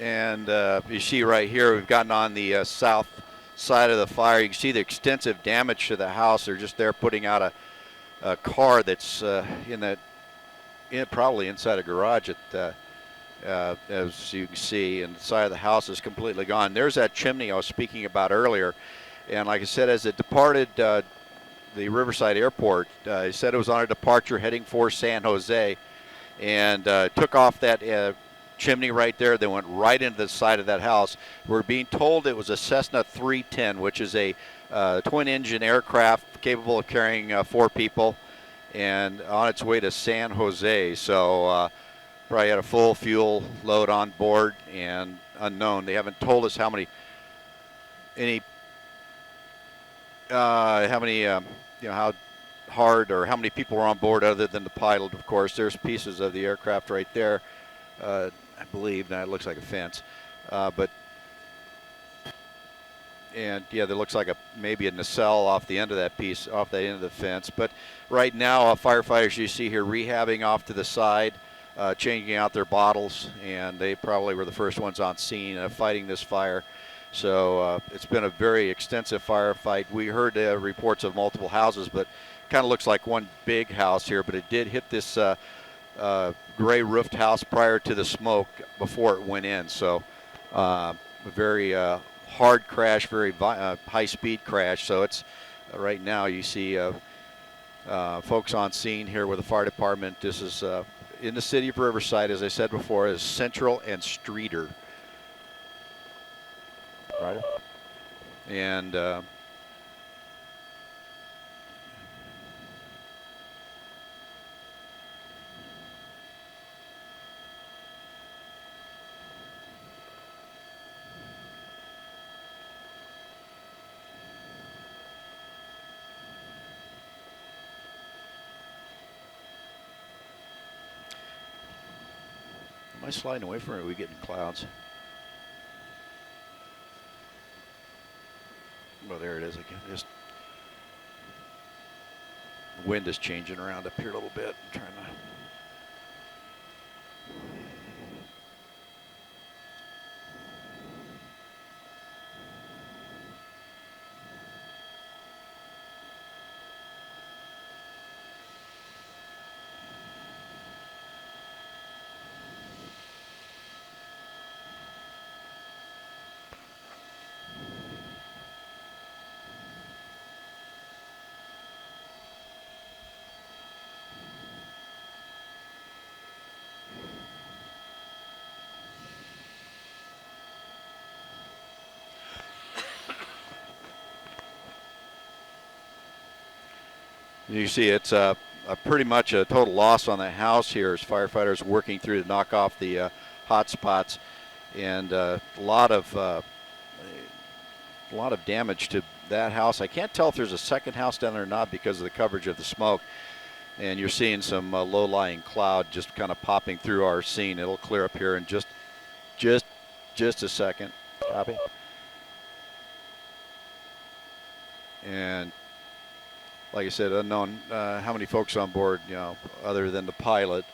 And you see right here, we've gotten on the south side of the fire. You can see the extensive damage to the house. They're just there putting out a car that's probably inside a garage as you can see, and the side of the house is completely gone. There's that chimney I was speaking about earlier. And like I said, as it departed the Riverside Airport, he said it was on a departure heading for San Jose, and took off that chimney right there. They went right into the side of that house. We're being told it was a Cessna 310, which is a twin-engine aircraft capable of carrying 4 people, and on its way to San Jose. So probably had a full fuel load on board, and unknown. They haven't told us how many how hard or how many people were on board other than the pilot, of course. There's pieces of the aircraft right there, I believe. Now it looks like a fence, and yeah, there looks like maybe a nacelle off the end of that piece, off that end of the fence. But right now, firefighters you see here rehabbing off to the side, changing out their bottles, and they probably were the first ones on scene fighting this fire. So it's been a very extensive firefight. We heard reports of multiple houses, but kind of looks like one big house here. But it did hit this gray roofed house prior to the smoke before it went in. So a very hard crash, very high speed crash. So it's right now you see folks on scene here with the fire department. This is in the city of Riverside, as I said before, is Central and Streeter. Right. And am I sliding away from it, or are we getting clouds? Well, there it is again. Just the wind is changing around up here a little bit. I'm trying to. You see it's pretty much a total loss on the house here as firefighters working through to knock off the hot spots, and a lot of damage to that house. I can't tell if there's a second house down there or not because of the coverage of the smoke, and you're seeing some low-lying cloud just kind of popping through our scene. It'll clear up here in just a second. Copy. And like I said, unknown how many folks on board, other than the pilot.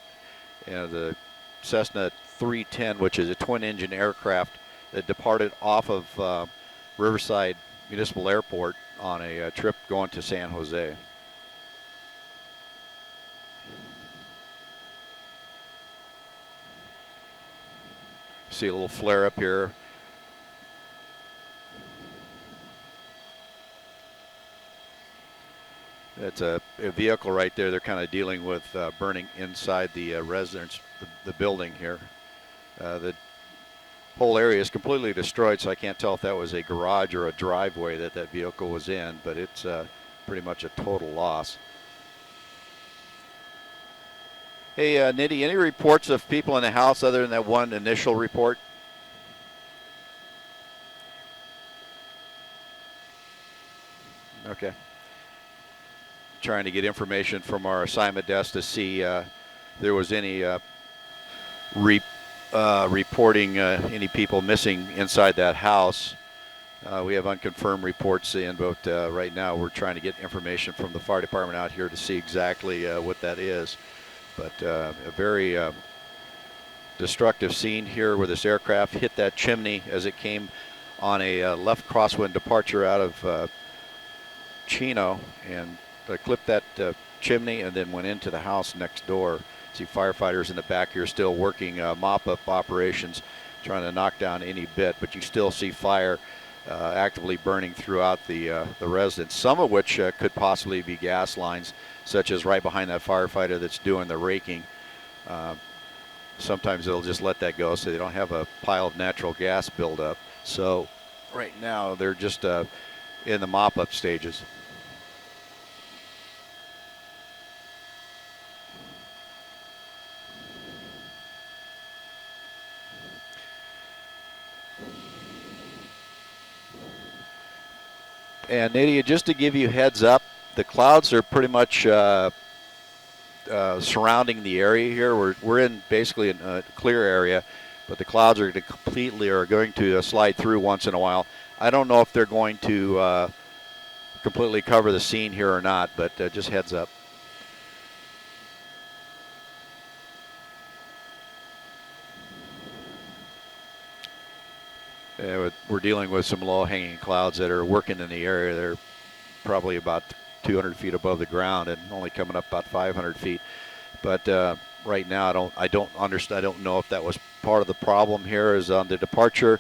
The Cessna 310, which is a twin-engine aircraft that departed off of Riverside Municipal Airport on a trip going to San Jose. See a little flare up here. That's a vehicle right there. They're kind of dealing with burning inside the residence, the building here. The whole area is completely destroyed, so I can't tell if that was a garage or a driveway that vehicle was in, but it's pretty much a total loss. Hey, Nitty, any reports of people in the house other than that one initial report? Okay. Trying to get information from our assignment desk to see there was any reporting any people missing inside that house. We have unconfirmed reports in, but right now we're trying to get information from the fire department out here to see exactly what that is. But a very destructive scene here where this aircraft hit that chimney as it came on a left crosswind departure out of Chino, and clipped that chimney and then went into the house next door. See firefighters in the back here still working mop-up operations, trying to knock down any bit, but you still see fire actively burning throughout the residence, some of which could possibly be gas lines, such as right behind that firefighter that's doing the raking. Sometimes they'll just let that go so they don't have a pile of natural gas buildup. So right now they're just in the mop-up stages. And Nadia, just to give you heads up, the clouds are pretty much surrounding the area here. We're in basically a clear area, but the clouds are going to slide through once in a while. I don't know if they're going to completely cover the scene here or not, but just heads up. We're dealing with some low-hanging clouds that are working in the area. They're probably about 200 feet above the ground and only coming up about 500 feet. But right now, I don't understand. I don't know if that was part of the problem here. Is on the departure,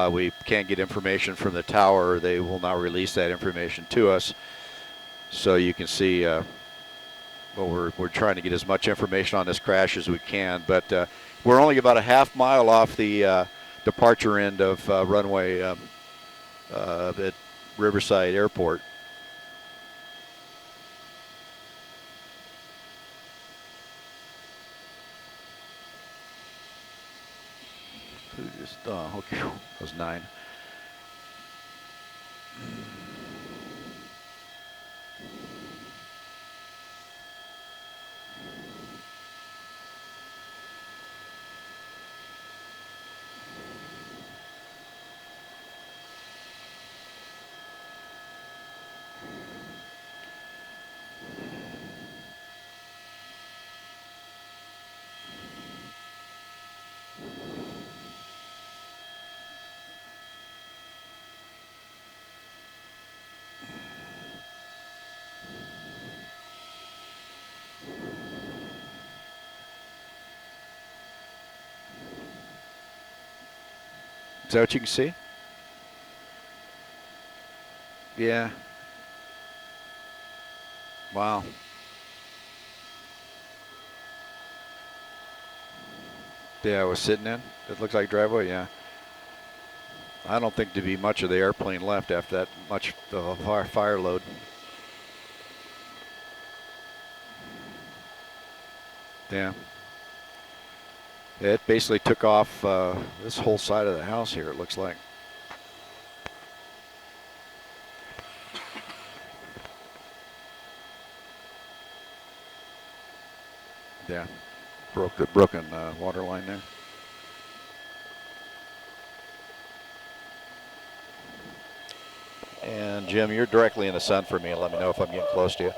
we can't get information from the tower. They will not release that information to us. So you can see, well, we're trying to get as much information on this crash as we can. But we're only about a half mile off the departure end of runway at Riverside Airport. Okay, that was 9. Is that what you can see? Yeah. Wow. Yeah, I was sitting in. It looks like driveway, yeah. I don't think there'd be much of the airplane left after that much fire load. Yeah. It basically took off this whole side of the house here, it looks like. Yeah, broken water line there. And Jim, you're directly in the sun for me. Let me know if I'm getting close to you.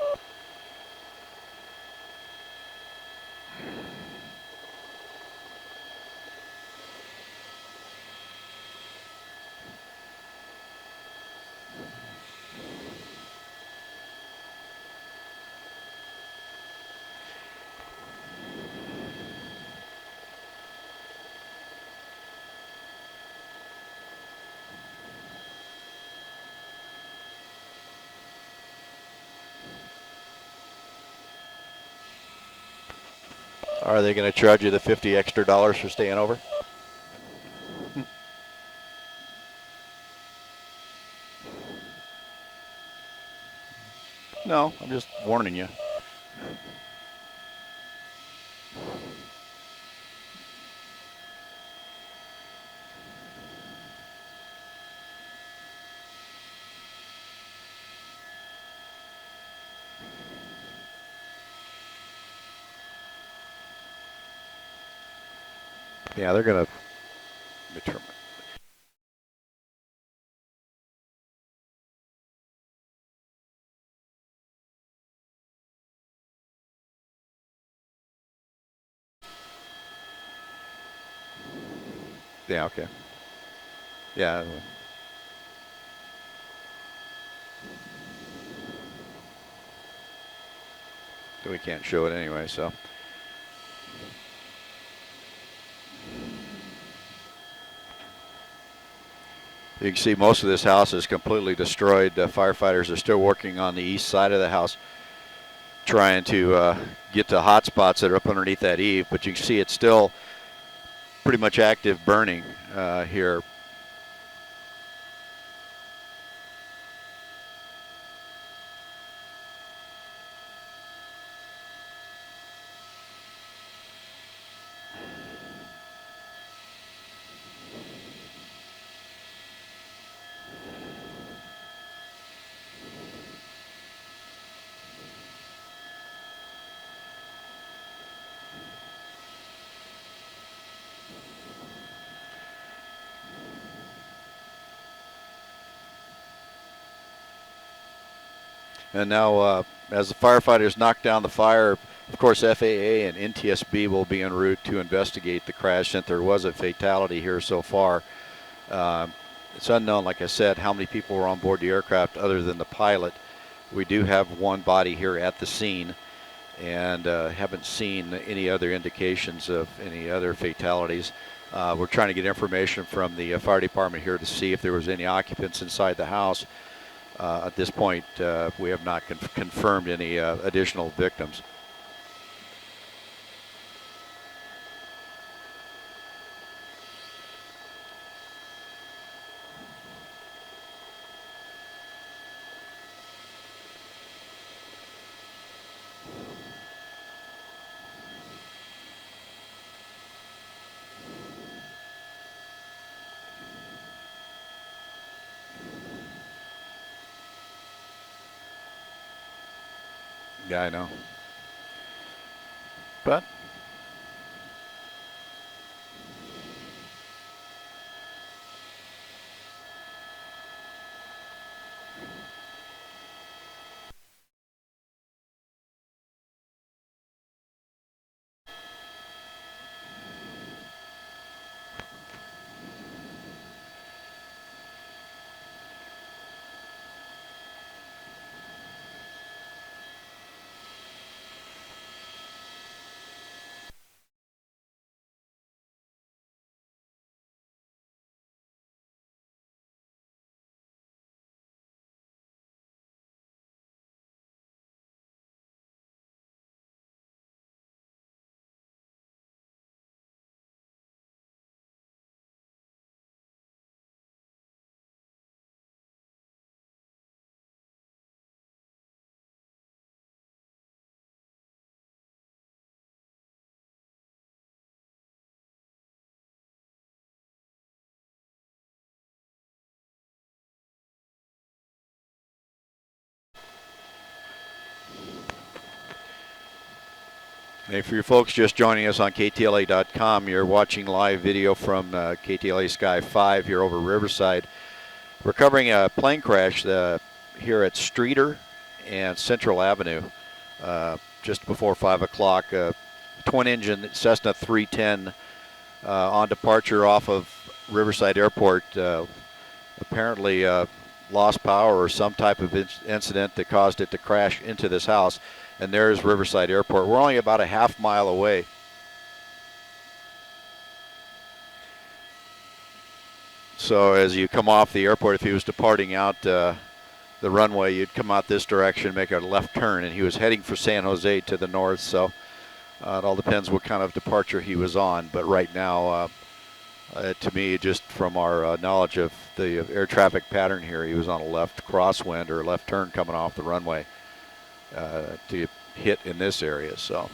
Are they going to charge you the $50 extra for staying over? No, I'm just warning you. Yeah, they're going to determine. Yeah, okay. Yeah. We can't show it anyway, so. You can see most of this house is completely destroyed. Firefighters are still working on the east side of the house, trying to get to hot spots that are up underneath that eave, but you can see it's still pretty much active burning here. And now, as the firefighters knock down the fire, of course, FAA and NTSB will be en route to investigate the crash since there was a fatality here so far. It's unknown, like I said, how many people were on board the aircraft other than the pilot. We do have one body here at the scene and haven't seen any other indications of any other fatalities. We're trying to get information from the fire department here to see if there was any occupants inside the house. At this point, we have not confirmed any additional victims. Yeah, I know. But hey, for you folks just joining us on KTLA.com, you're watching live video from KTLA Sky 5 here over Riverside. We're covering a plane crash here at Streeter and Central Avenue just before 5 o'clock. Twin-engine Cessna 310 on departure off of Riverside Airport. Apparently lost power or some type of incident that caused it to crash into this house. And there's Riverside Airport. We're only about a half mile away. So as you come off the airport, if he was departing out the runway, you'd come out this direction, make a left turn, and he was heading for San Jose to the north. So it all depends what kind of departure he was on. But right now, to me, just from our knowledge of the air traffic pattern here, he was on a left crosswind or left turn coming off the runway to hit in this area. So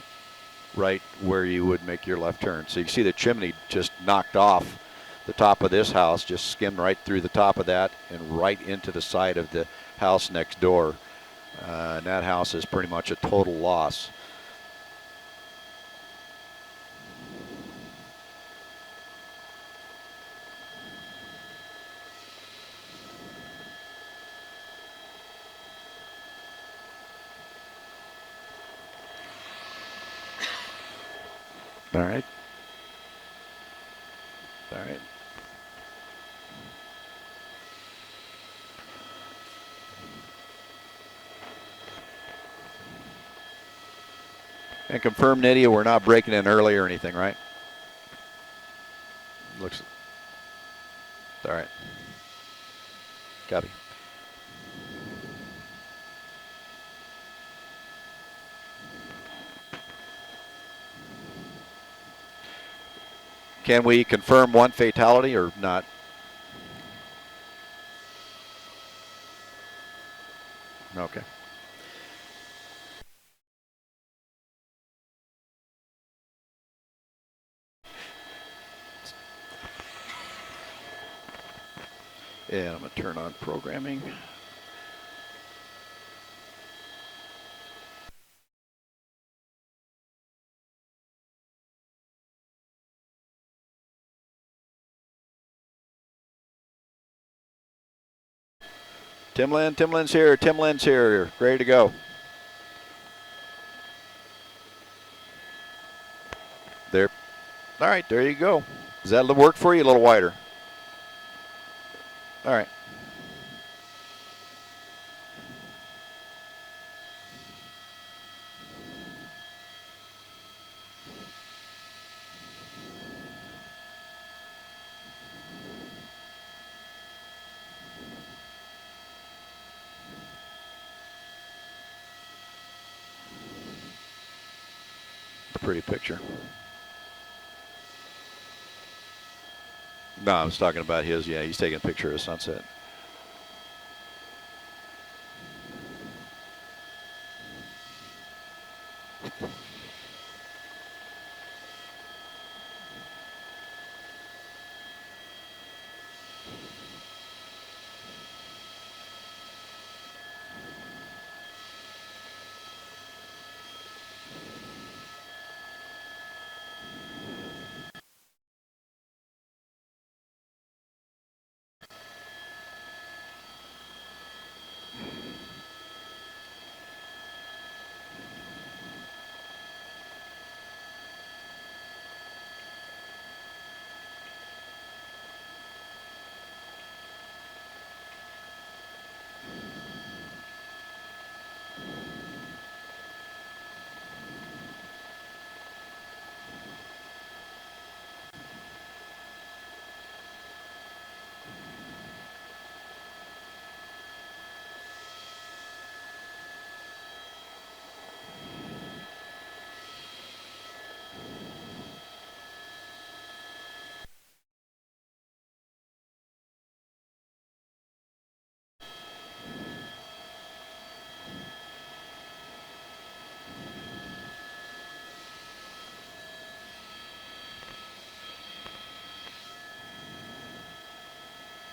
right where you would make your left turn. So you see the chimney just knocked off the top of this house, just skimmed right through the top of that and right into the side of the house next door. And that house is pretty much a total loss. All right. All right. And confirm, Nydia, we're not breaking in early or anything, right? Looks. All right. Copy. Can we confirm one fatality or not? Okay. And I'm going to turn on programming. Timlin's here. Timlin's here. Ready to go. There. All right, there you go. Does that work for you? A little wider. All right. A pretty picture. No, I was talking about his. Yeah, he's taking a picture of sunset.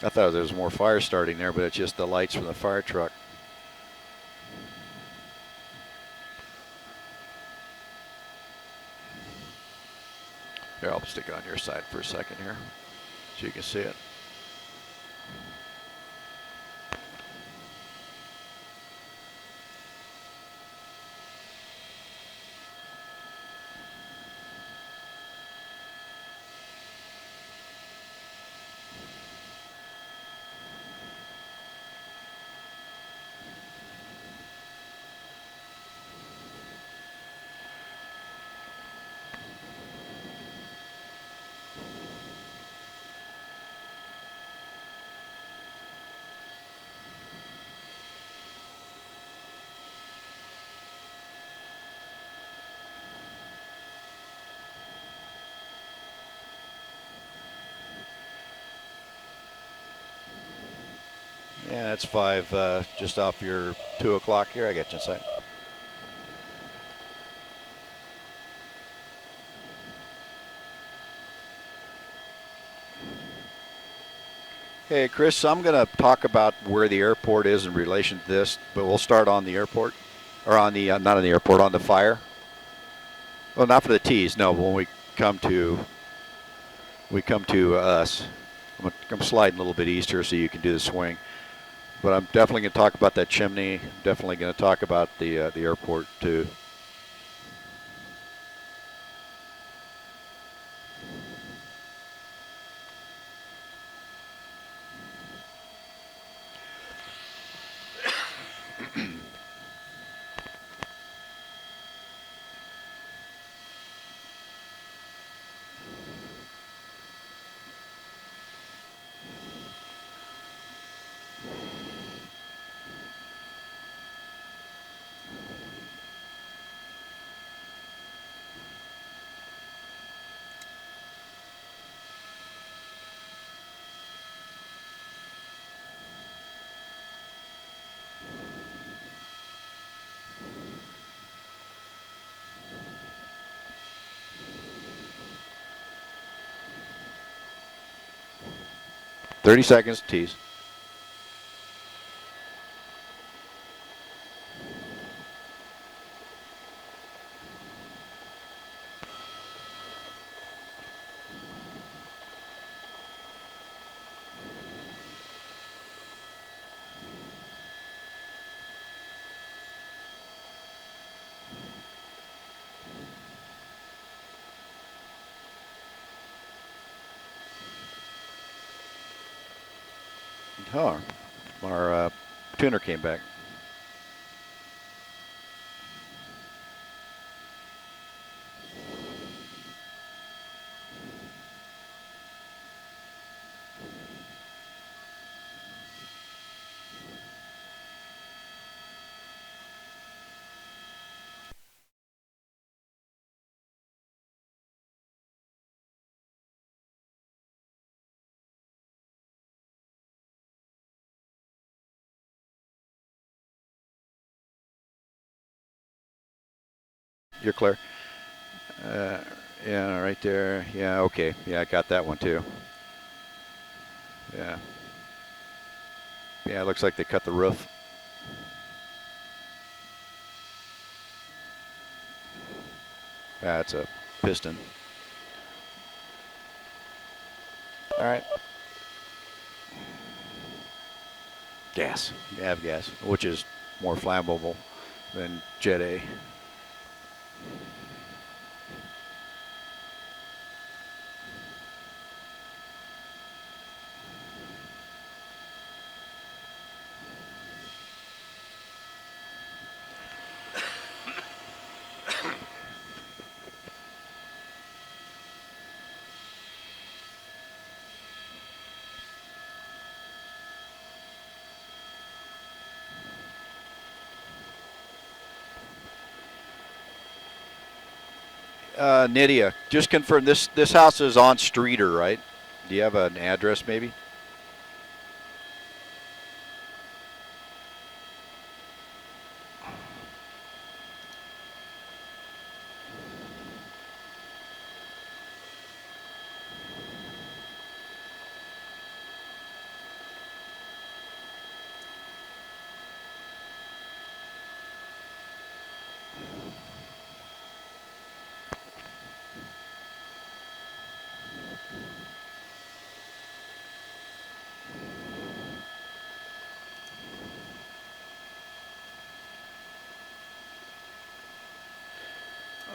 I thought there was more fire starting there, but it's just the lights from the fire truck. Here, I'll stick it on your side for a second here so you can see it. Yeah, that's 5 just off your 2 o'clock here. I got you inside. Hey, Chris, I'm going to talk about where the airport is in relation to this, but we'll start on the airport, or on the, not on the airport, on the fire. Well, not for the T's, no, when we come to us. I'm sliding a little bit east here so you can do the swing. But I'm definitely going to talk about that chimney. I'm definitely going to talk about the airport too. 30 seconds, tease. Oh, our tuner came back. You're clear. Yeah, right there. Yeah, okay. Yeah, I got that one too. Yeah. Yeah, it looks like they cut the roof. That's a piston. All right. Gas. You have gas, which is more flammable than Jet A. Nydia, just confirm this house is on Streeter, right? Do you have an address maybe?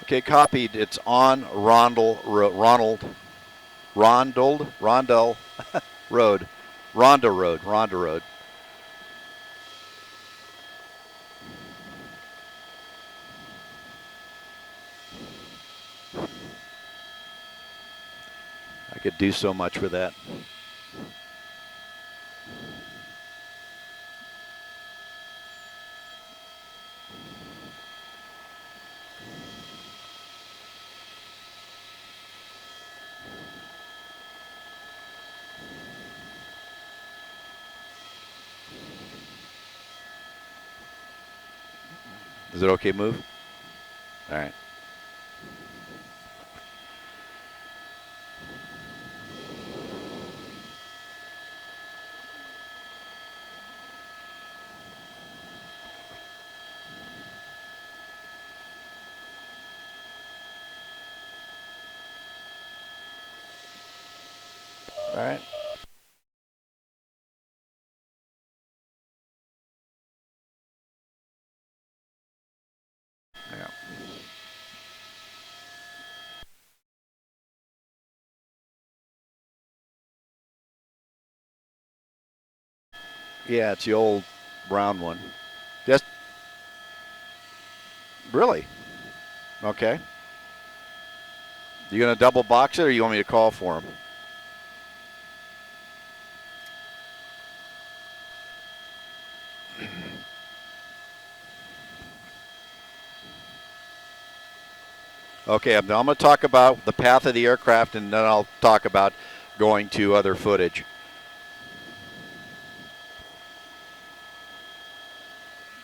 Okay, copied. It's on Rondell Road. Rhonda Road. I could do so much with that. Is it okay move? All right. All right. Yeah. Yeah, it's the old brown one. Yes. Really? Okay. You gonna double box it, or you want me to call for him? Okay, I'm going to talk about the path of the aircraft, and then I'll talk about going to other footage.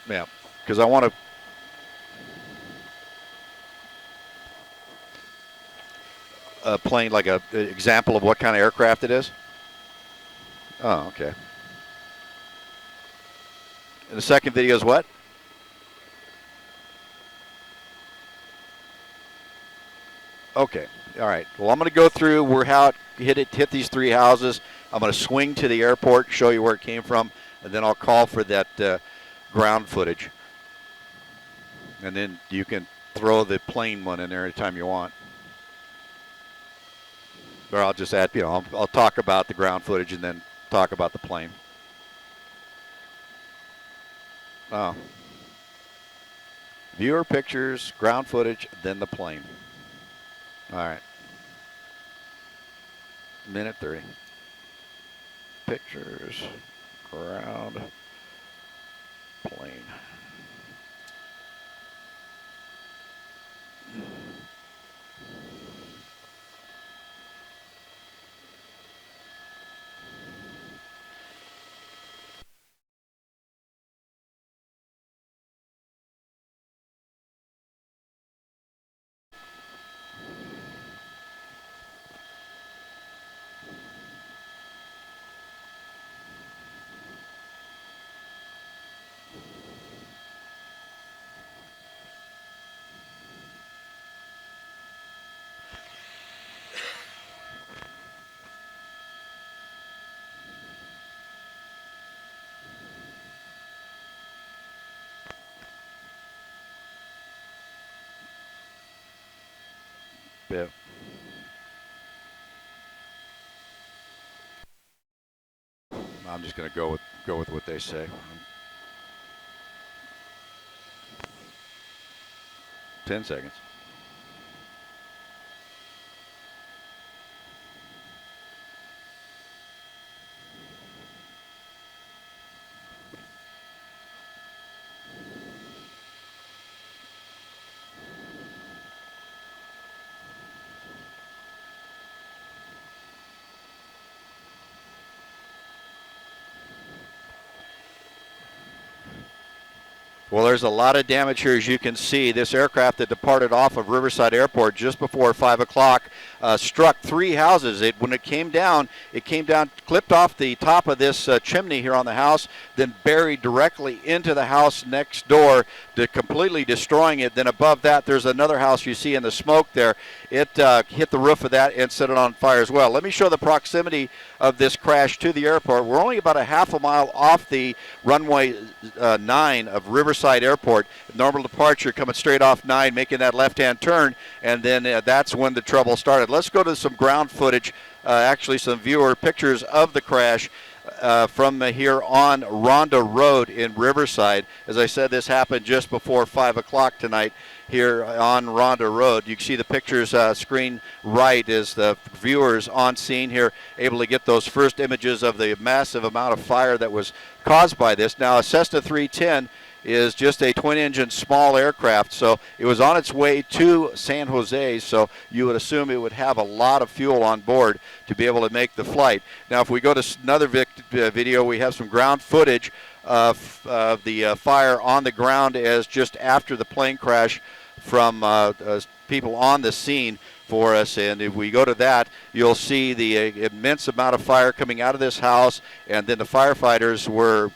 Yeah, because I want a plane like an example of what kind of aircraft it is. Oh, okay. And the second video is what? Okay. All right. Well, I'm going to go through where how it hit these three houses. I'm going to swing to the airport, show you where it came from, and then I'll call for that ground footage. And then you can throw the plane one in there anytime you want. Or I'll just add, I'll talk about the ground footage and then talk about the plane. Oh. Viewer pictures, ground footage, then the plane. All right. Minute 30. Pictures, ground, plane. Yeah. I'm just going to go with what they say. 10 seconds. Well, there's a lot of damage here, as you can see. This aircraft that departed off of Riverside Airport just before 5 o'clock struck three houses. When it came down, clipped off the top of this chimney here on the house, then buried directly into the house next door, completely destroying it. Then above that, there's another house you see in the smoke there. It hit the roof of that and set it on fire as well. Let me show the proximity of this crash to the airport. We're only about a half a mile off the runway 9 of Riverside Airport. Normal departure coming straight off 9, making that left-hand turn, and then that's when the trouble started. Let's go to some ground footage, actually some viewer pictures of the crash from here on Ronda Road in Riverside. As I said, this happened just before 5 o'clock tonight here on Ronda Road. You can see the pictures screen right as the viewers on scene here able to get those first images of the massive amount of fire that was caused by this. Now, a Cessna 310 is just a twin-engine small aircraft, so it was on its way to San Jose, so you would assume it would have a lot of fuel on board to be able to make the flight. Now, if we go to another video, we have some ground footage of the fire on the ground as just after the plane crash from people on the scene for us. And if we go to that, you'll see the immense amount of fire coming out of this house, and then the firefighters were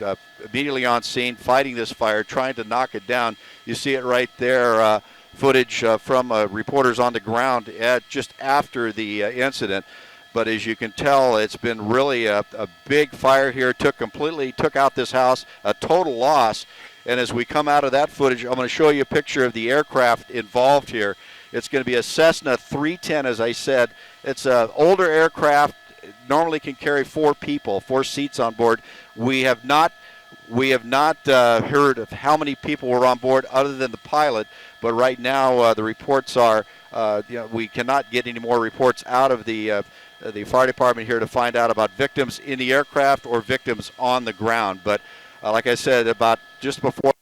immediately on scene fighting this fire, trying to knock it down. You see it right there, footage from reporters on the ground just after the incident. But as you can tell, it's been really a big fire here. Took out this house, a total loss. And as we come out of that footage, I'm going to show you a picture of the aircraft involved here. It's going to be a Cessna 310, as I said. It's an older aircraft. It normally can carry 4 seats on board. We have not heard of how many people were on board other than the pilot. But right now, the reports are, we cannot get any more reports out of the fire department here to find out about victims in the aircraft or victims on the ground. But like I said, about just before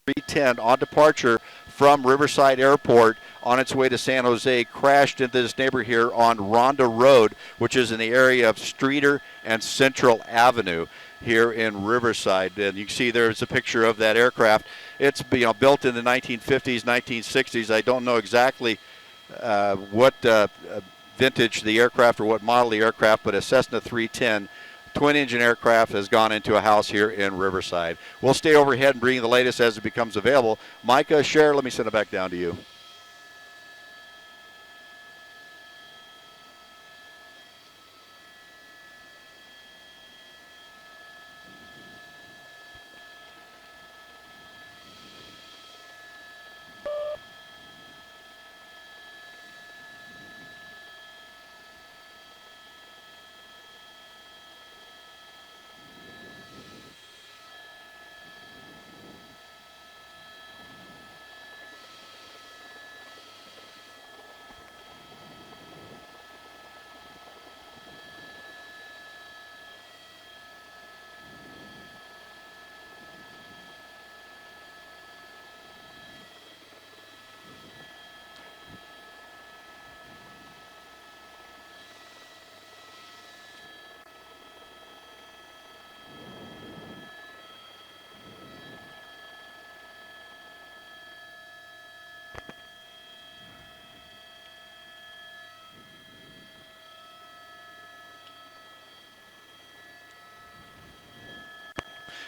310 on departure from Riverside Airport on its way to San Jose, crashed into this neighborhood here on Ronda Road, which is in the area of Streeter and Central Avenue here in Riverside. And you can see there's a picture of that aircraft. It's built in the 1950s, 1960s. I don't know exactly what vintage the aircraft or what model the aircraft, but a Cessna 310 twin-engine aircraft has gone into a house here in Riverside. We'll stay overhead and bring you the latest as it becomes available. Micah, Cher, let me send it back down to you.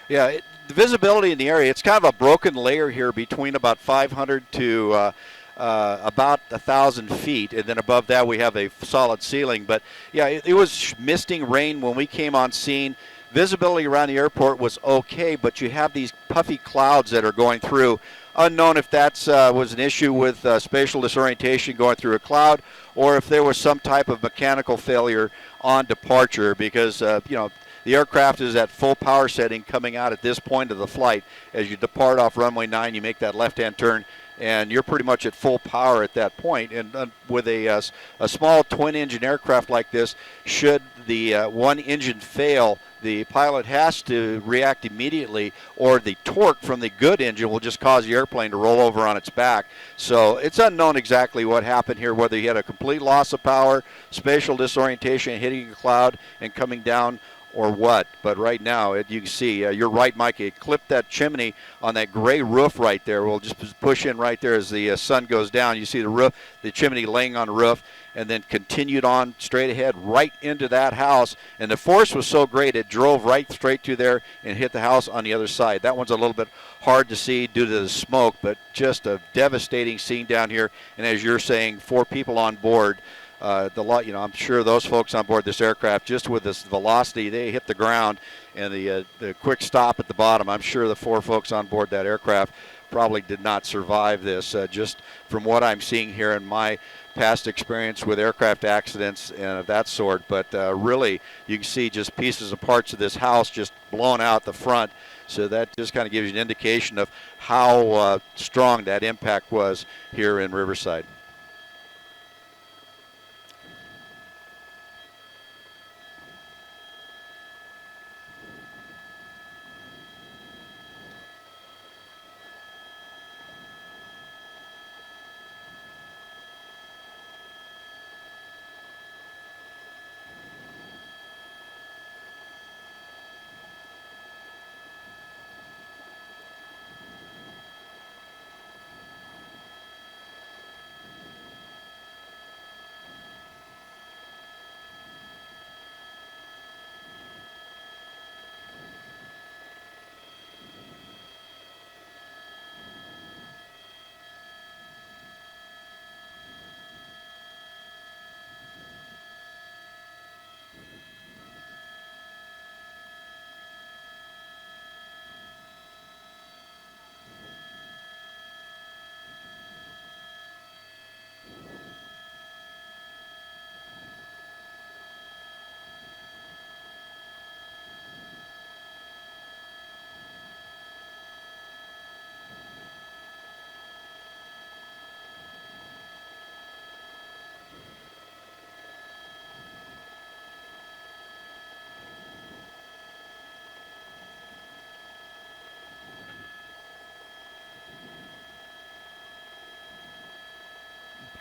Yeah, the visibility in the area, it's kind of a broken layer here between about 500 to about 1,000 feet, and then above that we have a solid ceiling. But yeah, it was misting rain when we came on scene. Visibility around the airport was okay, but you have these puffy clouds that are going through. Unknown if that was an issue with spatial disorientation going through a cloud, or if there was some type of mechanical failure on departure, because the aircraft is at full power setting coming out at this point of the flight. As you depart off runway 9, you make that left-hand turn, and you're pretty much at full power at that point. And with a small twin-engine aircraft like this, should the one engine fail, the pilot has to react immediately, or the torque from the good engine will just cause the airplane to roll over on its back. So it's unknown exactly what happened here, whether he had a complete loss of power, spatial disorientation, hitting a cloud and coming down, or what. But right now, you can see, you're right, Mike, it clipped that chimney on that gray roof right there. We'll just push in right there as the sun goes down. You see the roof, the chimney laying on the roof, and then continued on straight ahead right into that house. And the force was so great, it drove right straight to there and hit the house on the other side. That one's a little bit hard to see due to the smoke, but just a devastating scene down here. And as you're saying, 4 people on board. I'm sure those folks on board this aircraft, just with this velocity, they hit the ground, and the quick stop at the bottom, I'm sure the 4 folks on board that aircraft probably did not survive this. Just from what I'm seeing here in my past experience with aircraft accidents and of that sort. But really, you can see just pieces and parts of this house just blown out the front. So that just kind of gives you an indication of how strong that impact was here in Riverside.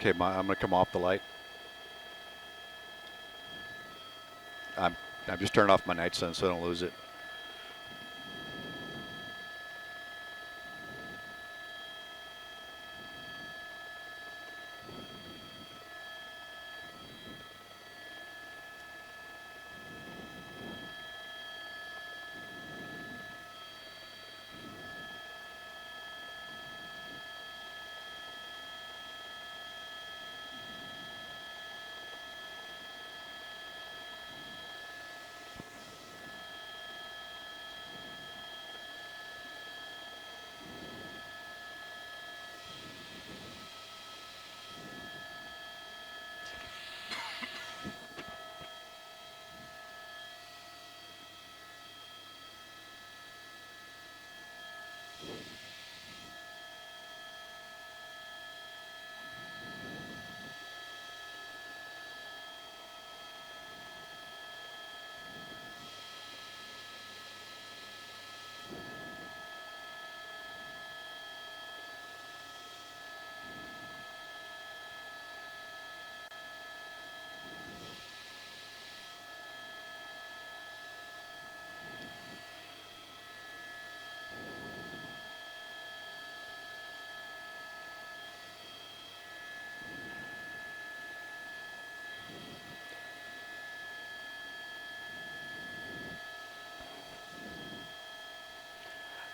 Okay, I'm going to come off the light. I'm just turning off my night sun so I don't lose it.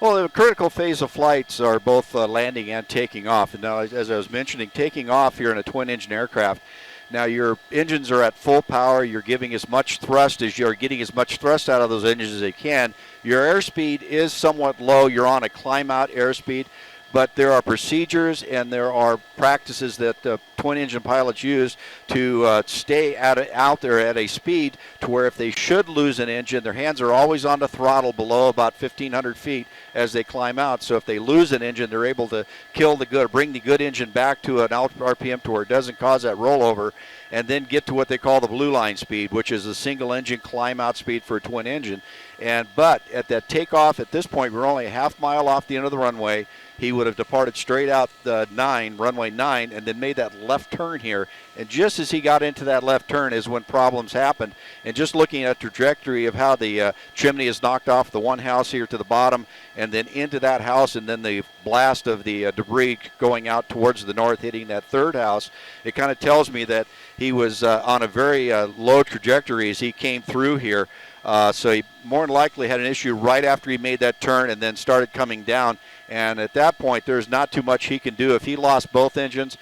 Well, the critical phase of flights are both landing and taking off. And now, as I was mentioning, taking off here in a twin-engine aircraft, now your engines are at full power. You're giving as much thrust as you're getting as much thrust out of those engines as they can. Your airspeed is somewhat low. You're on a climb-out airspeed. But there are procedures and there are practices that twin-engine pilots use to stay out there at a speed to where if they should lose an engine, their hands are always on the throttle below about 1,500 feet as they climb out. So if they lose an engine, they're able to bring the good engine back to an out RPM to where it doesn't cause that rollover, and then get to what they call the blue line speed, which is the single engine climb out speed for a twin engine. But at that takeoff, at this point, we're only a half mile off the end of the runway. He would have departed straight out the runway 9, and then made that left turn here. And just as he got into that left turn is when problems happened. And just looking at the trajectory of how the chimney is knocked off the one house here to the bottom, and then into that house, and then the blast of the debris going out towards the north, hitting that third house, it kind of tells me that he was on a very low trajectory as he came through here. So he more than likely had an issue right after he made that turn and then started coming down. And at that point, there's not too much he can do. If he lost both engines,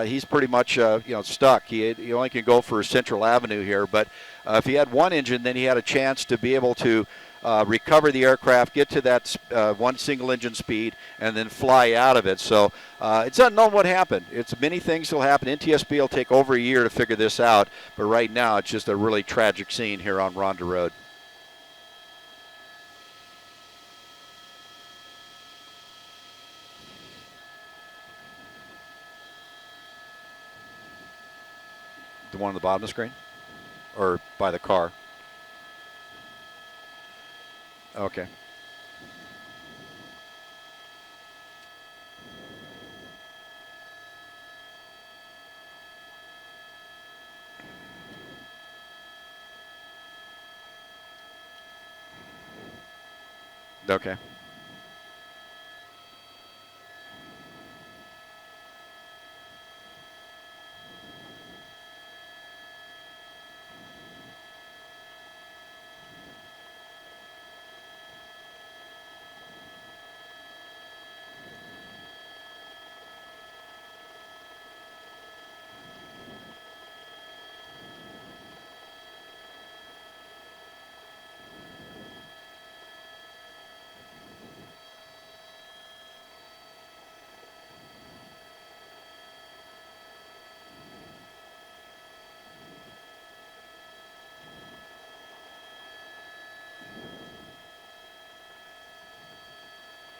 he's pretty much stuck. He only can go for Central Avenue here. But if he had one engine, then he had a chance to be able to recover the aircraft, get to that one single engine speed, and then fly out of it. So it's unknown what happened. It's many things will happen. NTSB will take over a year to figure this out. But right now, it's just a really tragic scene here on Ronda Road. The one on the bottom of the screen? Or by the car? Okay. Okay.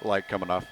Light coming off.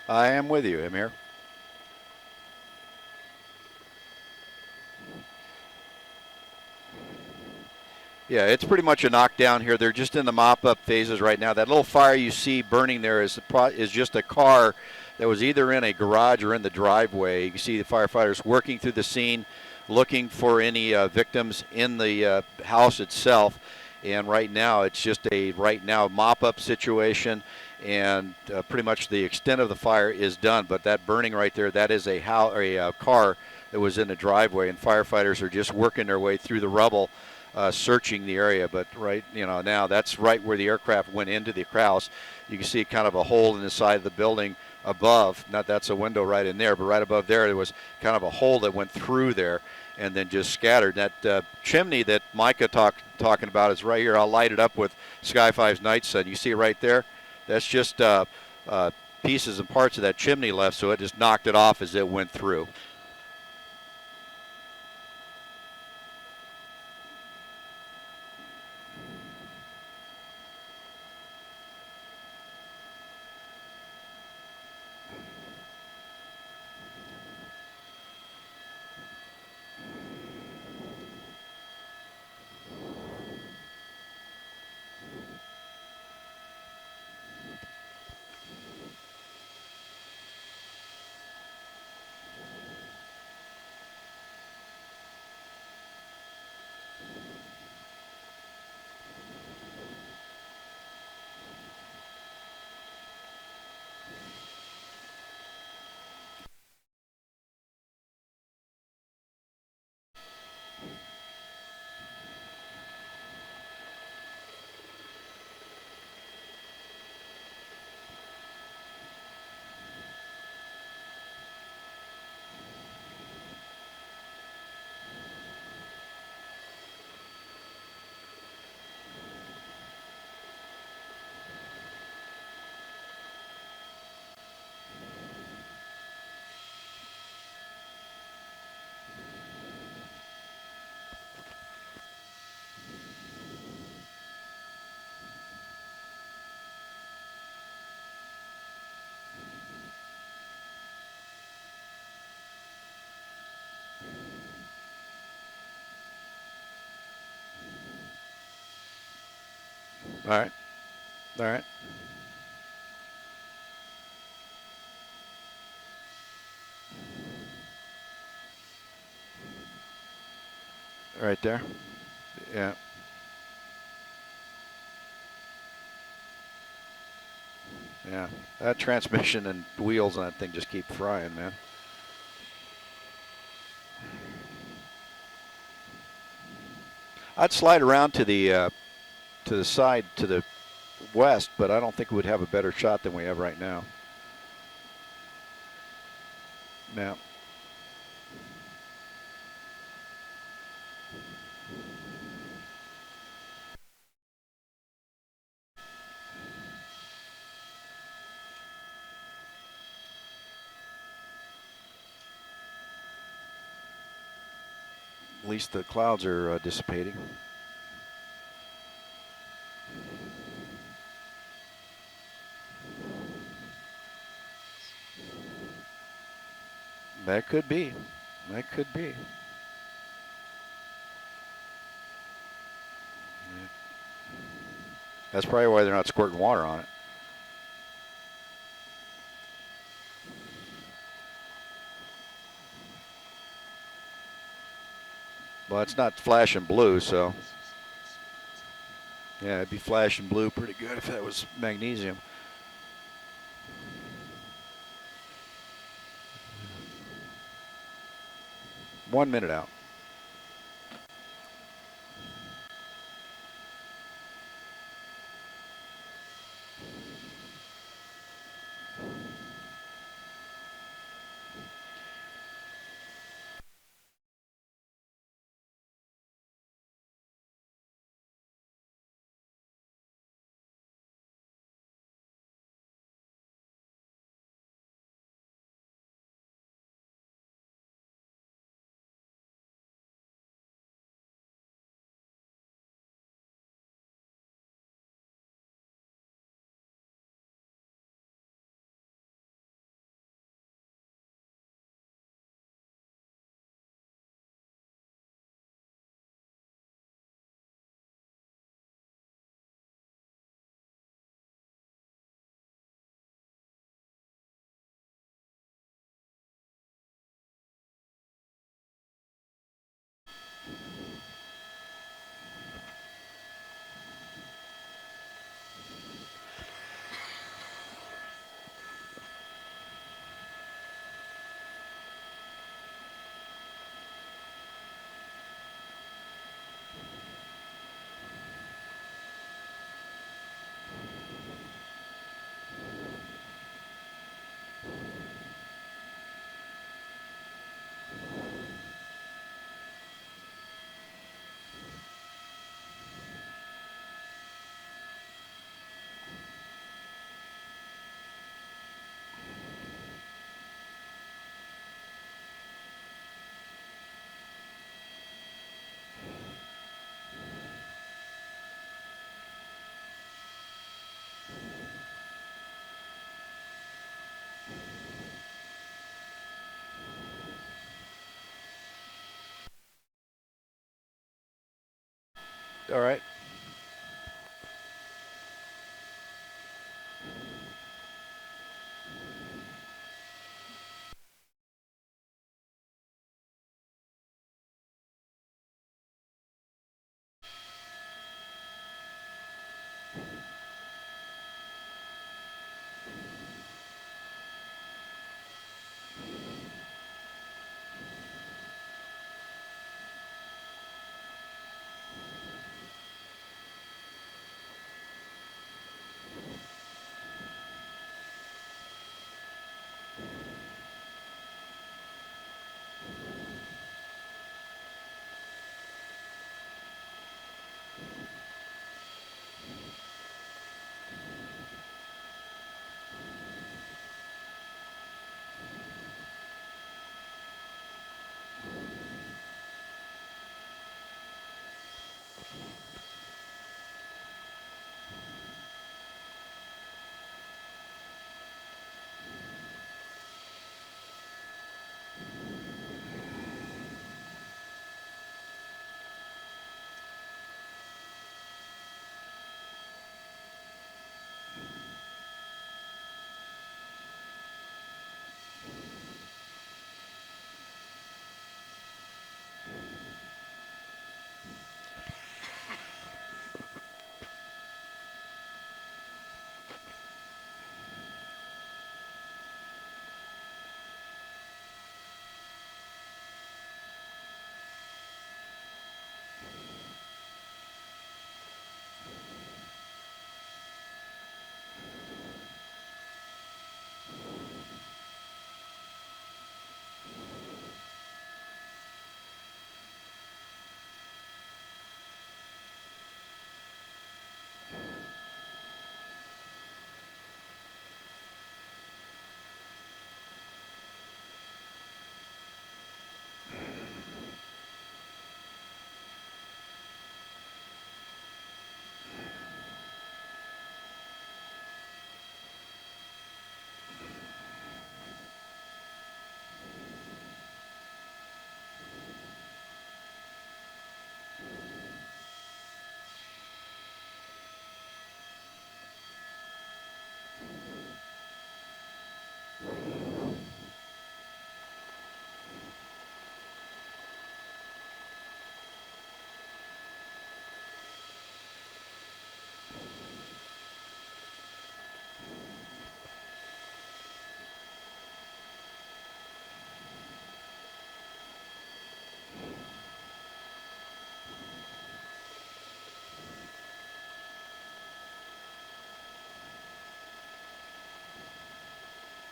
I am with you, Amir. Yeah, it's pretty much a knockdown here. They're just in the mop-up phases right now. That little fire you see burning there is just a car that was either in a garage or in the driveway. You can see the firefighters working through the scene, looking for any victims in the house itself. And right now, it's just a mop-up situation, and pretty much the extent of the fire is done. But that burning right there, that is a car that was in the driveway, and firefighters are just working their way through the rubble. Searching the area, but now that's right where the aircraft went into the house. You can see kind of a hole in the side of the building above. Not that's a window right in there, but right above there was kind of a hole that went through there and then just scattered. That chimney that Micah talking about is right here. I'll light it up with Sky 5's night sun. You see it right there? That's just pieces and parts of that chimney left, so it just knocked it off as it went through. All right. All right. Right there. Yeah. Yeah. That transmission and wheels on that thing just keep frying, man. I'd slide around to the side to the west, but I don't think we would have a better shot than we have right now. Yeah. At least the clouds are dissipating. That could be. That could be. That's probably why they're not squirting water on it. Well, it's not flashing blue, so. Yeah, it'd be flashing blue pretty good if that was magnesium. 1 minute out. All right.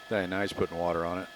Very nice putting water on it.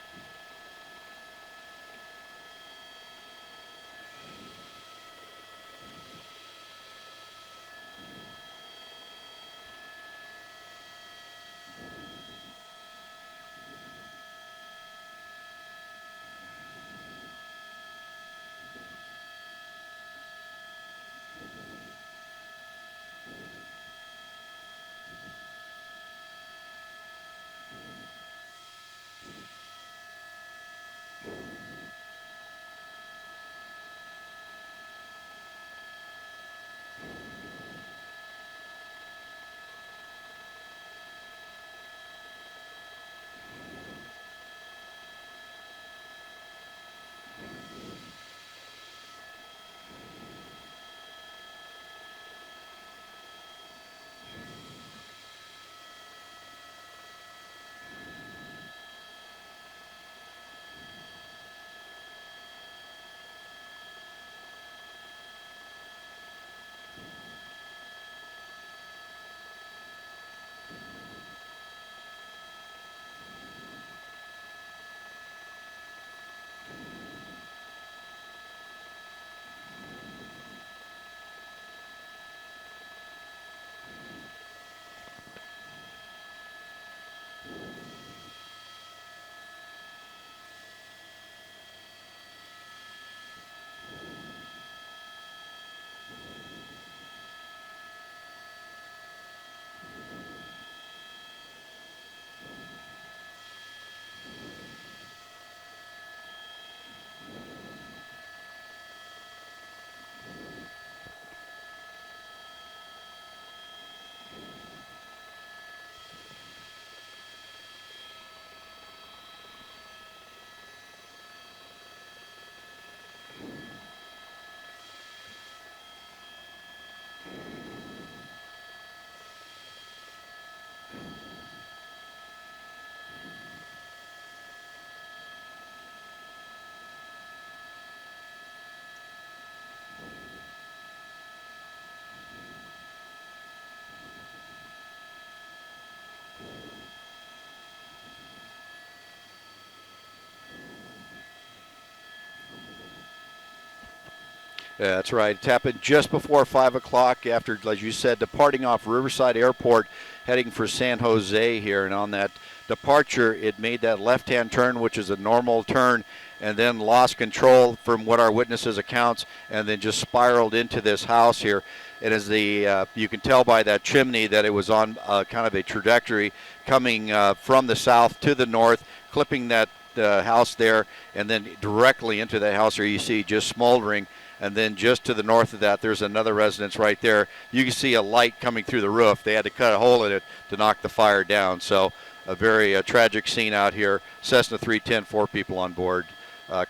Yeah, that's right. It happened just before 5 o'clock after, as you said, departing off Riverside Airport, heading for San Jose here. And on that departure, it made that left-hand turn, which is a normal turn, and then lost control from what our witnesses accounts, and then just spiraled into this house here. And as you can tell by that chimney that it was on kind of a trajectory coming from the south to the north, clipping that house there, and then directly into that house here you see just smoldering. And then just to the north of that, there's another residence right there. You can see a light coming through the roof. They had to cut a hole in it to knock the fire down. So a very tragic scene out here. Cessna 310, 4 people on board,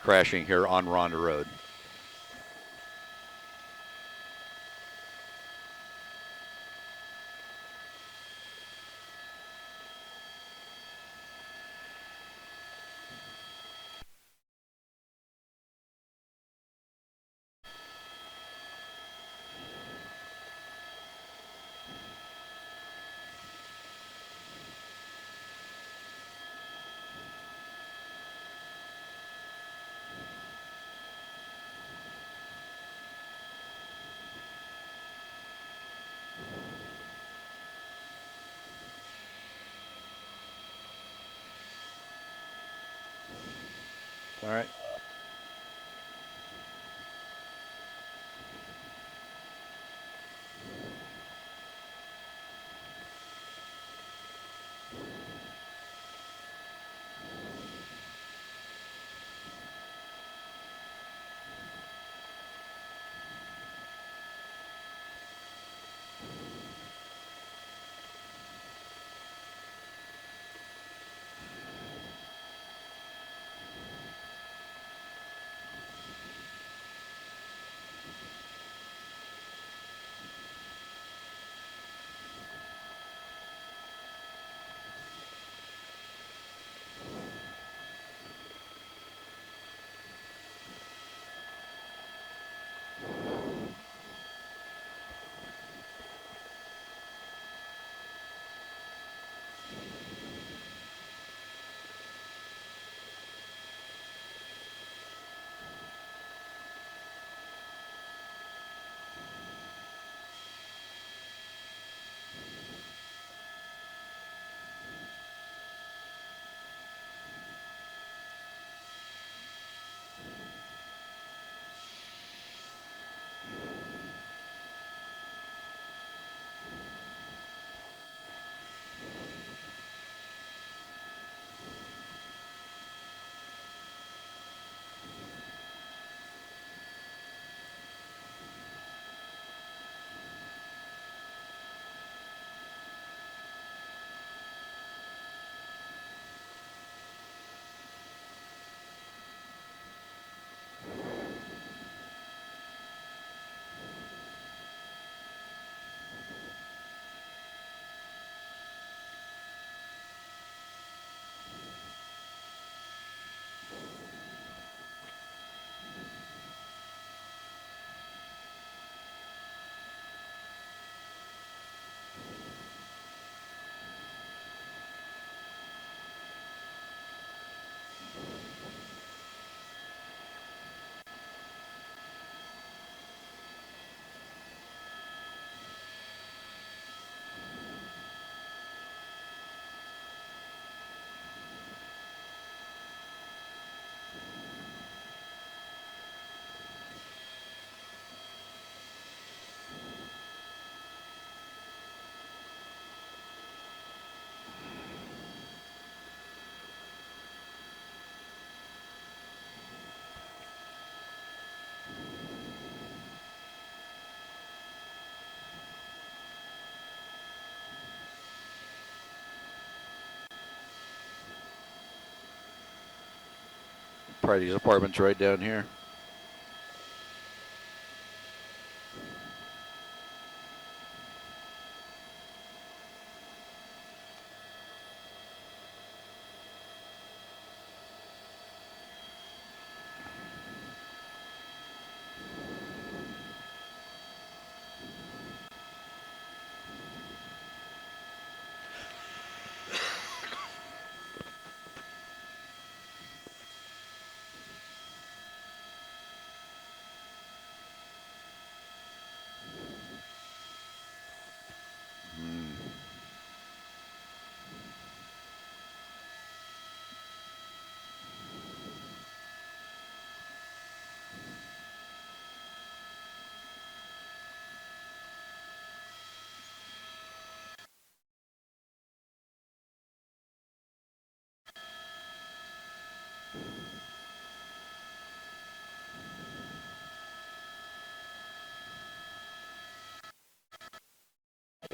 crashing here on Ronda Road. All right. Probably these apartments right down here.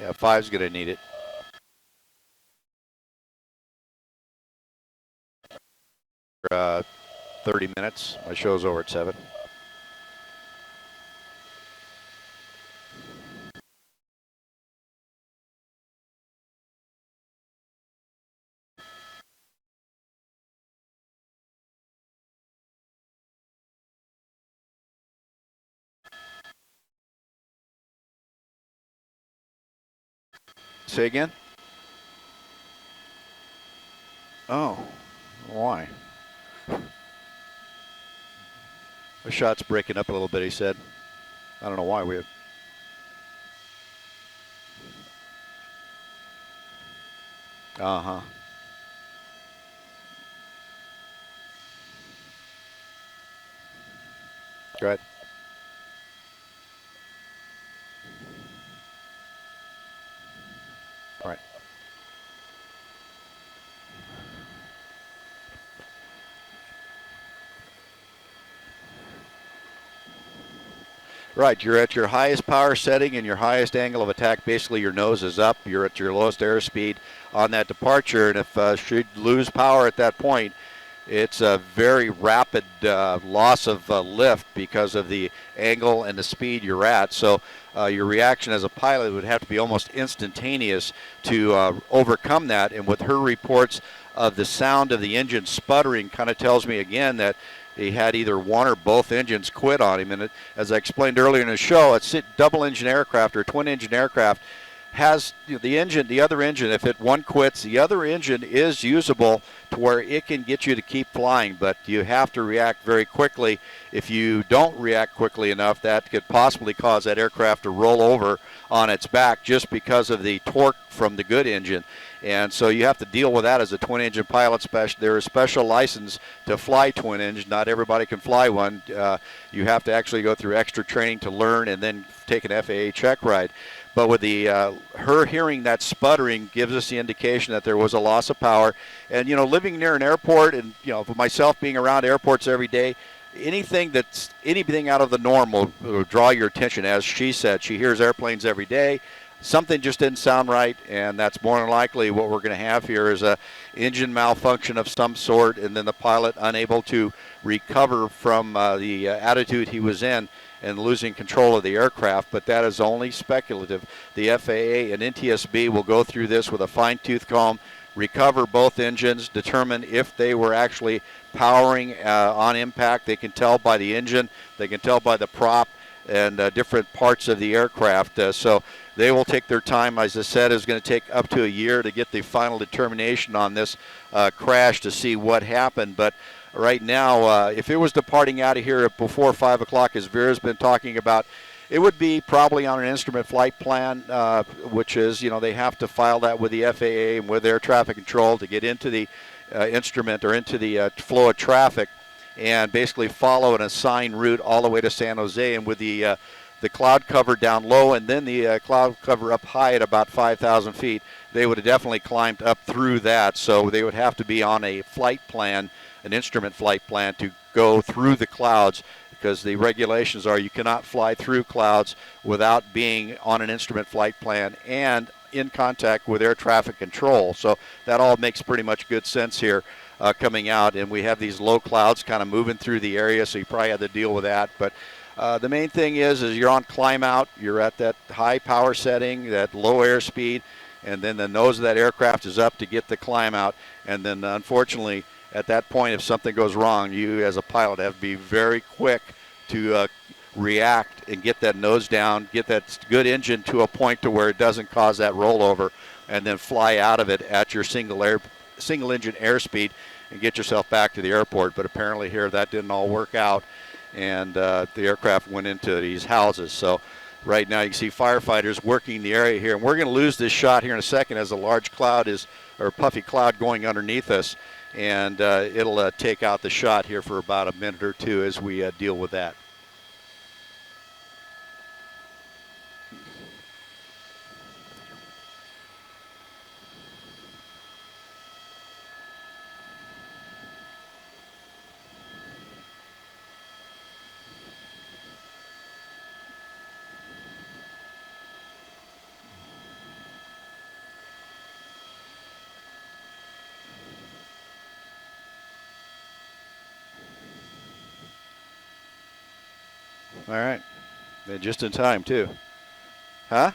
Yeah, 5's going to need it. Uh, 30 minutes. My show's over at 7. Say again? Oh, why? The shot's breaking up a little bit, he said. I don't know why we have. Uh-huh. Go ahead. All right. Right, you're at your highest power setting and your highest angle of attack. Basically, your nose is up. You're at your lowest airspeed on that departure, and if should lose power at that point, it's a very rapid loss of lift because of the angle and the speed you're at. So your reaction as a pilot would have to be almost instantaneous to overcome that. And with her reports of the sound of the engine sputtering kind of tells me again that he had either one or both engines quit on him. And as I explained earlier in the show, a double engine aircraft or twin engine aircraft has the engine, the other engine, if one quits, the other engine is usable to where it can get you to keep flying, but you have to react very quickly. If you don't react quickly enough, that could possibly cause that aircraft to roll over on its back just because of the torque from the good engine. And so you have to deal with that as a twin engine pilot. There is special license to fly twin engine. Not everybody can fly one. You have to actually go through extra training to learn and then take an FAA check ride. But with the her hearing that sputtering gives us the indication that there was a loss of power. And living near an airport, and for myself being around airports every day, anything out of the norm will draw your attention. As she said, she hears airplanes every day. Something just didn't sound right, and that's more than likely what we're going to have here is a engine malfunction of some sort, and then the pilot unable to recover from the attitude he was in and losing control of the aircraft. But that is only speculative. The FAA and NTSB will go through this with a fine-tooth comb, recover both engines, determine if they were actually powering on impact. They can tell by the engine, they can tell by the prop, and different parts of the aircraft. So they will take their time. As I said, it's going to take up to a year to get the final determination on this crash to see what happened. But right now, if it was departing out of here before 5 o'clock, as Vera's been talking about, it would be probably on an instrument flight plan, which is, they have to file that with the FAA and with air traffic control to get into the instrument or into the flow of traffic, and basically follow an assigned route all the way to San Jose. And with the cloud cover down low and then the cloud cover up high at about 5,000 feet, they would have definitely climbed up through that. So they would have to be on a flight plan, an instrument flight plan, to go through the clouds, because the regulations are you cannot fly through clouds without being on an instrument flight plan and in contact with air traffic control. So that all makes pretty much good sense here. Coming out, and we have these low clouds kind of moving through the area, so you probably had to deal with that. But the main thing is you're on climb out, you're at that high power setting, that low airspeed, and then the nose of that aircraft is up to get the climb out. And then unfortunately, at that point, if something goes wrong, you as a pilot have to be very quick to react and get that nose down, get that good engine to a point to where it doesn't cause that rollover, and then fly out of it at your single engine airspeed and get yourself back to the airport. But apparently here that didn't all work out, and the aircraft went into these houses. So right now you can see firefighters working the area here, and we're going to lose this shot here in a second as a large cloud or puffy cloud going underneath us, and it'll take out the shot here for about a minute or two as we deal with that. All right. And just in time, too. Huh?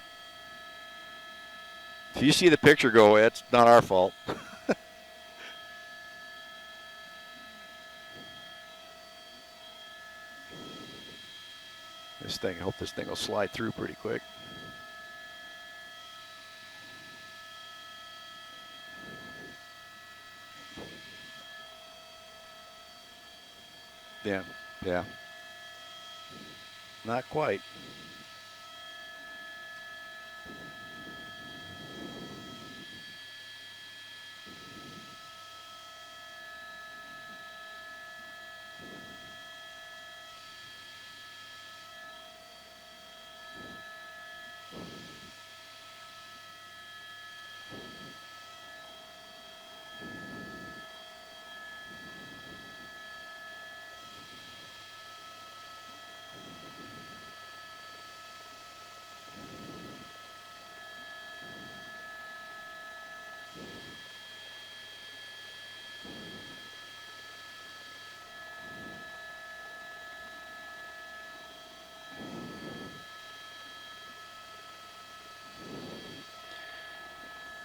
If you see the picture go, it's not our fault. I hope this thing will slide through pretty quick. Yeah, yeah. Not quite.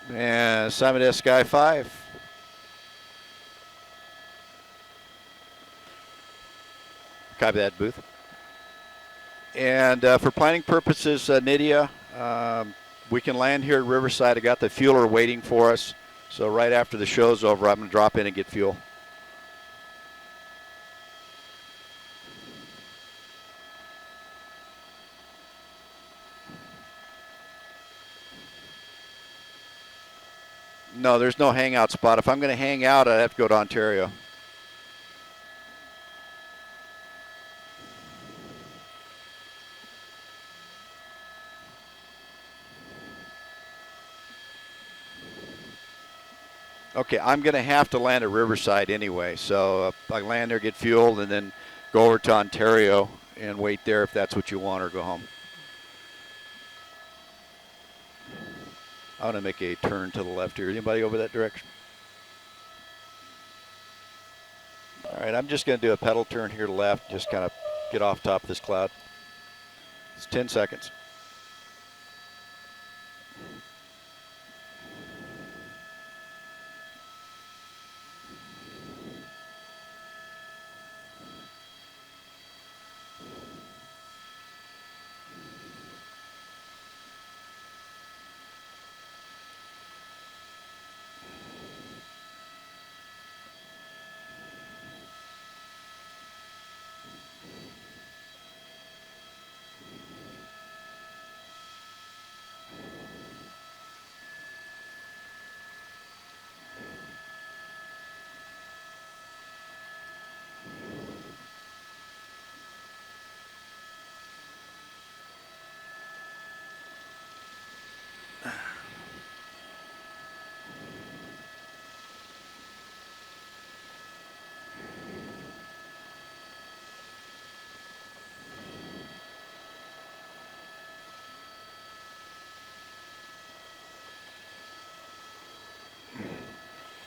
And Simon S. Sky 5. Copy that, Booth. And for planning purposes, Nydia, we can land here at Riverside. I got the fueler waiting for us. So right after the show's over, I'm going to drop in and get fuel. No, there's no hangout spot. If I'm going to hang out, I have to go to Ontario. Okay, I'm going to have to land at Riverside anyway. So I land there, get fueled, and then go over to Ontario and wait there if that's what you want, or go home. I'm going to make a turn to the left here. Anybody over that direction? All right, I'm just going to do a pedal turn here to left, just kind of get off top of this cloud. It's 10 seconds.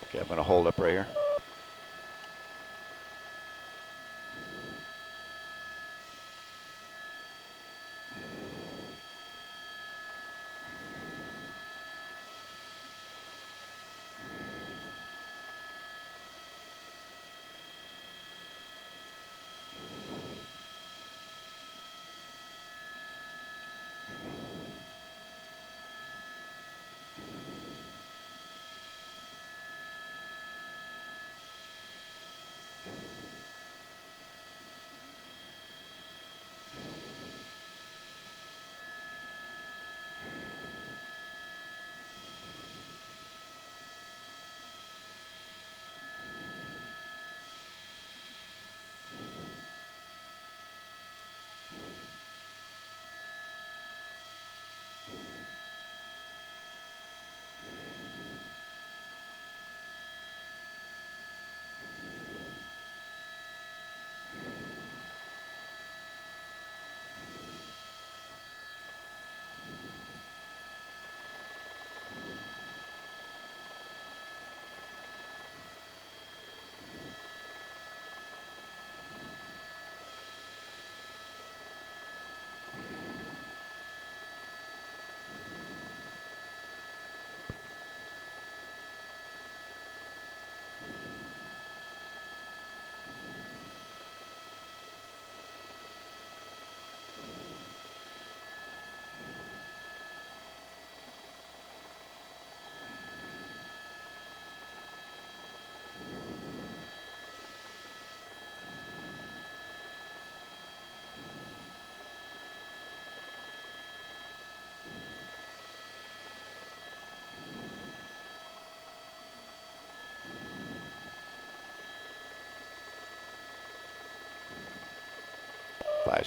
Okay, I'm going to hold up right here.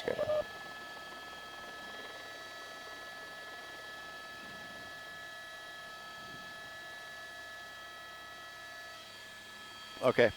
just got here. Okay.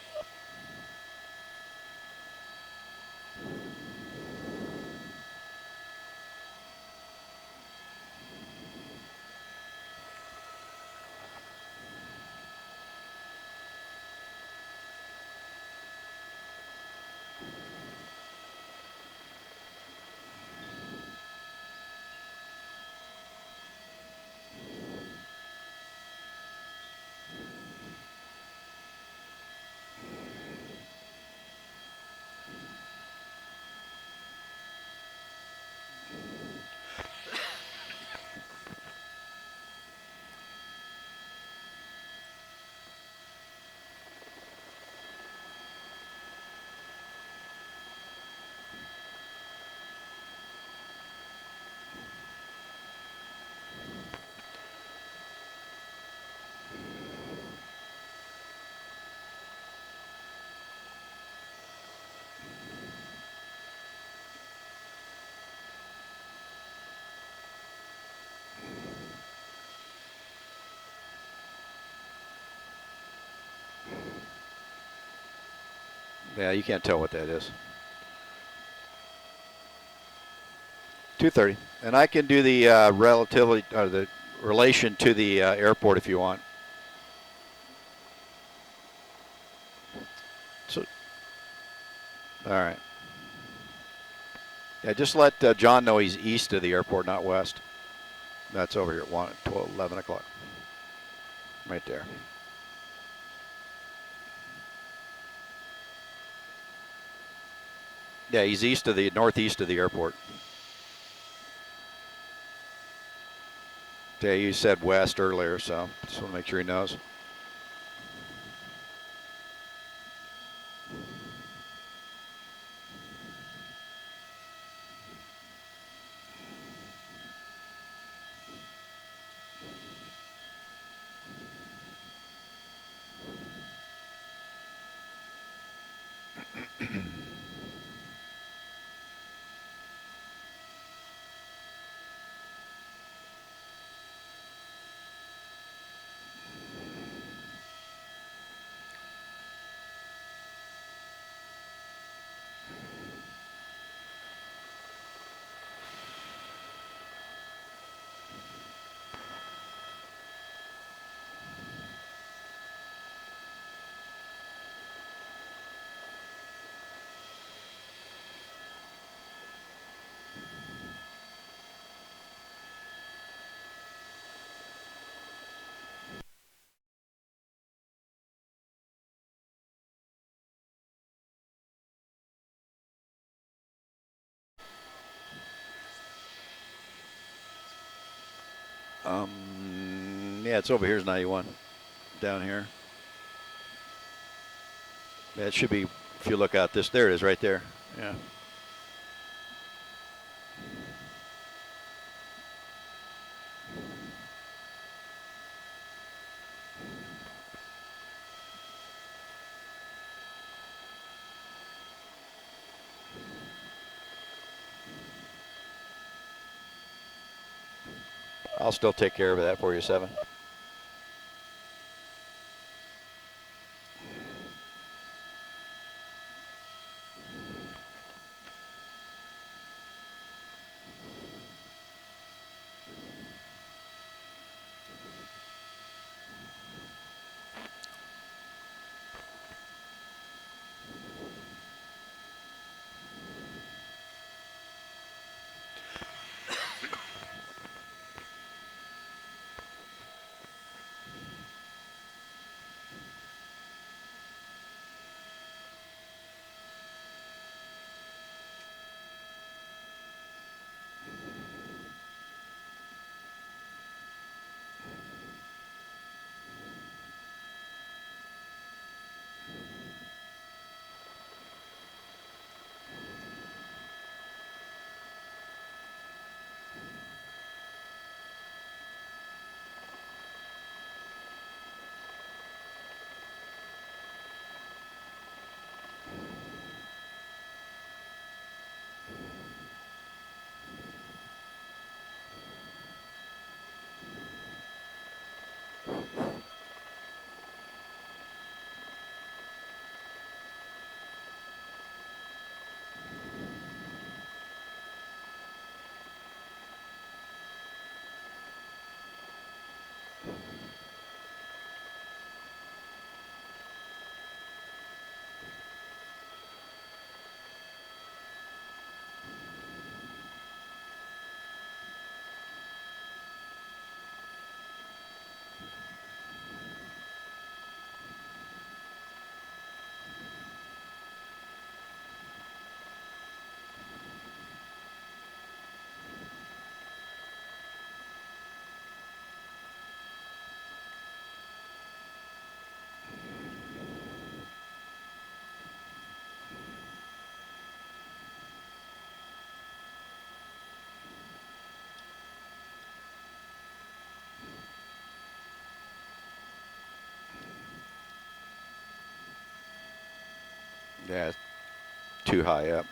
Yeah, you can't tell what that is. 230. And I can do the relativity, the relation to the airport if you want. So, all right. Yeah, just let John know he's east of the airport, not west. That's over here at 1, 12, 11 o'clock. Right there. Yeah, he's east of the, northeast of the airport. Yeah, you said west earlier, so just want to make sure he knows. Yeah, it's over here is 91, down here. Yeah, it should be, if you look out this, there it is right there. Yeah. I'll still take care of that for you, 7. Yeah, it's too high up.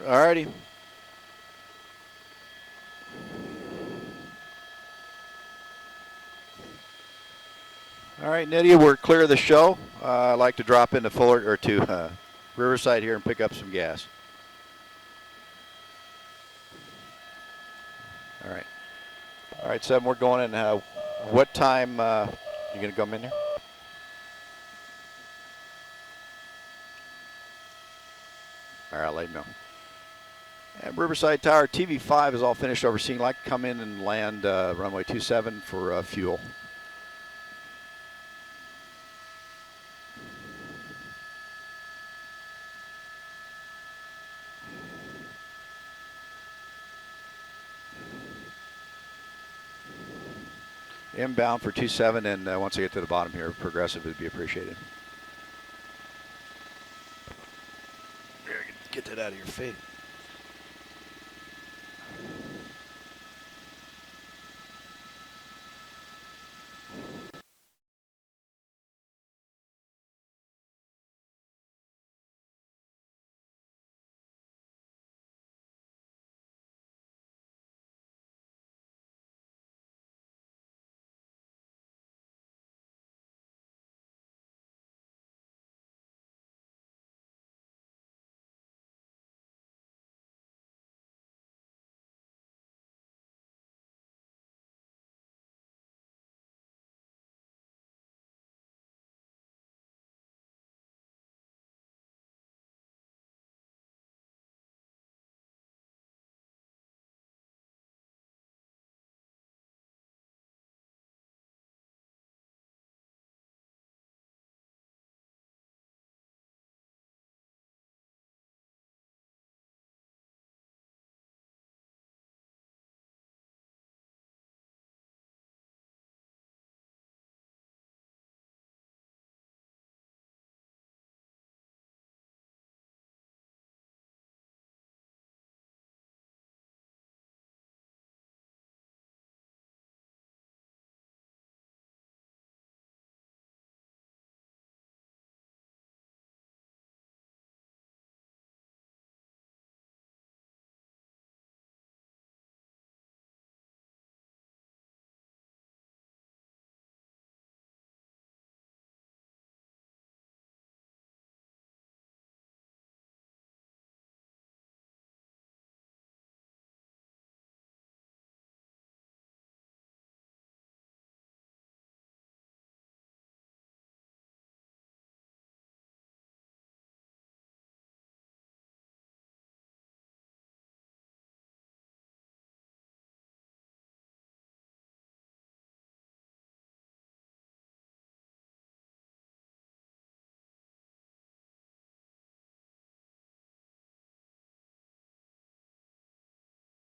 Alrighty. All right, Nydia, we're clear of the show. I'd like to drop into Fuller or to Riverside here and pick up some gas. All right. All right, Seven, we're going in. What time you going to come in here? All right, I'll let you know. And Riverside Tower TV5 is all finished overseeing. Like to come in and land runway 27 for fuel. Inbound for 27, and once I get to the bottom here, progressive would be appreciated. Get that out of your face.